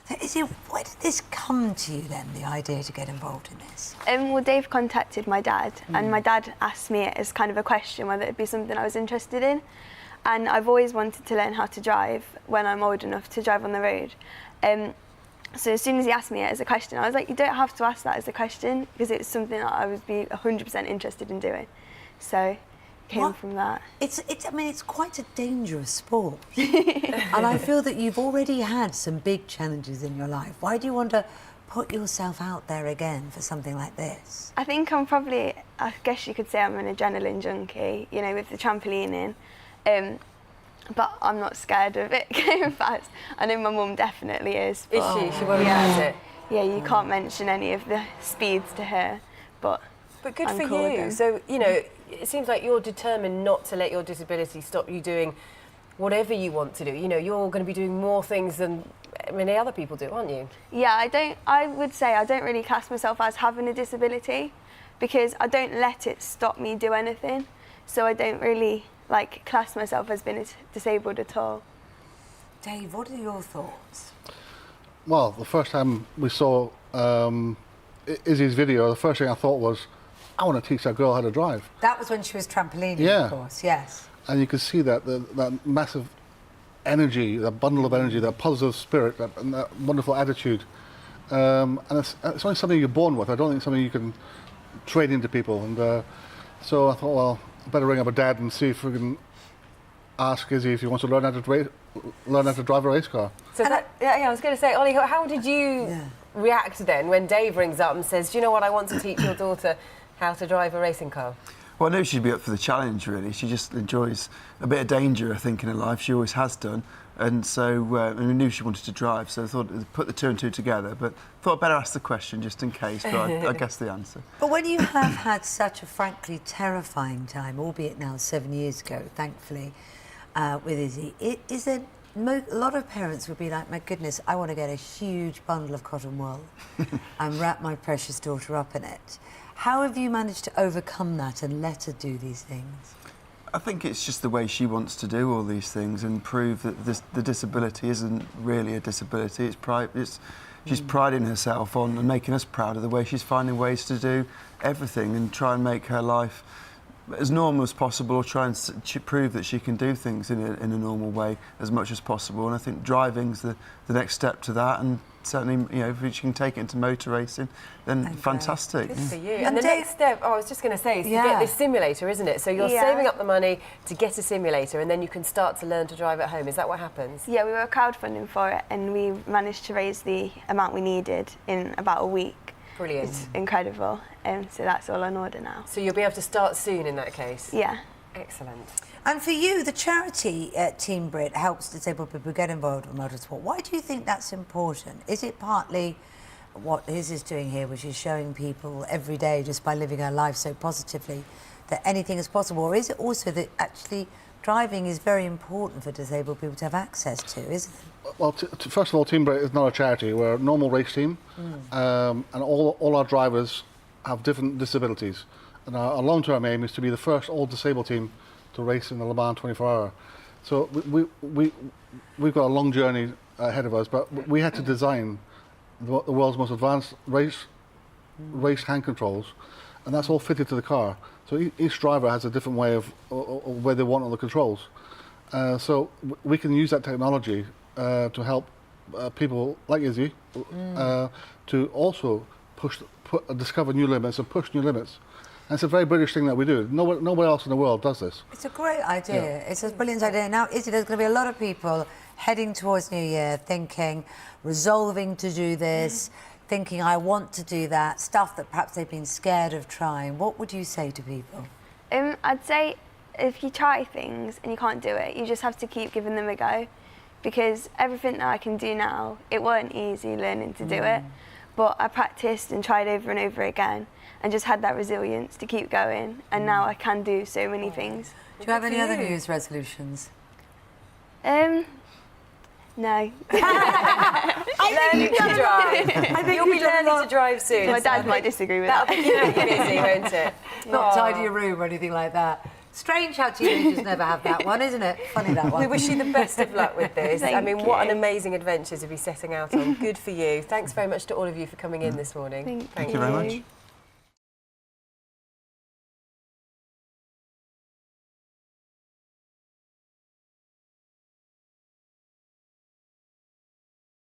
So Izzy, where did this come to you then, the idea to get involved in this? Well, Dave contacted my dad, and my dad asked me as kind of a question whether it'd be something I was interested in. And I've always wanted to learn how to drive when I'm old enough to drive on the road. So as soon as he asked me it as a question, I was like, you don't have to ask that as a question, because it's something that I would be 100% interested in doing. So it came from that. I mean, it's quite a dangerous sport. And I feel that you've already had some big challenges in your life. Why do you want to put yourself out there again for something like this? I think I'm probably, I guess you could say I'm an adrenaline junkie, you know, with the trampolining. But I'm not scared of it going fast. I know my mum definitely is. Is she? She worries about it? Yeah, you can't mention any of the speeds to her, but good I'm for cool you. again. So, you know, it seems like you're determined not to let your disability stop you doing whatever you want to do. You know, you're going to be doing more things than many other people do, aren't you? Yeah, I would say I don't really class myself as having a disability, because I don't let it stop me do anything. So I don't really class myself as being disabled at all. Dave, what are your thoughts? Well, the first time we saw Izzy's video, the first thing I thought was, I want to teach that girl how to drive. That was when she was trampolining, Yeah. of course, yes. And you could see that massive energy, that bundle of energy, that positive spirit, and that wonderful attitude. And it's only something you're born with. I don't think it's something you can trade into people. And so I thought, well, I better ring up a dad and see if we can ask Izzy if he wants to learn how to drive a race car. So I was going to say, Ollie, how did you react then when Dave rings up and says, do you know what, I want to teach your daughter how to drive a racing car? Well, I knew she'd be up for the challenge, really. She just enjoys a bit of danger, I think, in her life. She always has done. And so we knew she wanted to drive, so I thought I'd put the two and two together. But thought I'd better ask the question just in case, but I guessed the answer. But when you have had such a frankly terrifying time, albeit now 7 years ago, thankfully, with Izzy, is there a lot of parents would be like, my goodness, I want to get a huge bundle of cotton wool and wrap my precious daughter up in it. How have you managed to overcome that and let her do these things? I think it's just the way she wants to do all these things and prove that the disability isn't really a disability. She's priding herself on and making us proud of the way she's finding ways to do everything and try and make her life as normal as possible, or try and prove that she can do things in a normal way as much as possible. And I think driving's the next step to that, and certainly, you know, if she can take it into motor racing, then fantastic. Good for you. And the next step, I was just going to say, is to get this simulator, isn't it? So you're saving up the money to get a simulator, and then you can start to learn to drive at home. Is that what happens? Yeah, we were crowdfunding for it, and we managed to raise the amount we needed in about a week. Brilliant. It's incredible. So that's all on order now. So you'll be able to start soon in that case? Yeah. Excellent. And for you, the charity Team Brit helps disabled people get involved with motorsport. Why do you think that's important? Is it partly what Liz is doing here, which is showing people every day, just by living her life so positively, that anything is possible? Or is it also that actually driving is very important for disabled people to have access to, isn't it? Well, first of all, Team Brit is not a charity. We're a normal race team, and all our drivers have different disabilities. And our long-term aim is to be the first all-disabled team to race in the Le Mans 24-hour. So we've got a long journey ahead of us, but we had to design the world's most advanced race hand controls, and that's all fitted to the car. So each driver has a different way of where they want all the controls. So we can use that technology to help people like Izzy to also discover new limits and push new limits. And it's a very British thing that we do. Nobody else in the world does this. It's a great idea. It's a brilliant idea. Now, Izzy, there's going to be a lot of people heading towards New Year thinking, resolving to do this, thinking, I want to do that, stuff that perhaps they've been scared of trying. What would you say to people? I'd say if you try things and you can't do it, you just have to keep giving them a go, because everything that I can do now, it weren't easy learning to do it, but I practiced and tried over and over again and just had that resilience to keep going, and now I can do so many things. Do you have any other New Year's resolutions? No. I think you can drive. You'll be learning to drive soon. My dad might disagree with that. That'll keep you busy, won't it? Not tidy your room or anything like that. Strange how teenagers never have that one, isn't it? Funny that one. We wish you the best of luck with this. I Thank mean, what an you. amazing adventure to be setting out on. Good for you. Thanks very much to all of you for coming in this morning. Thank you very much.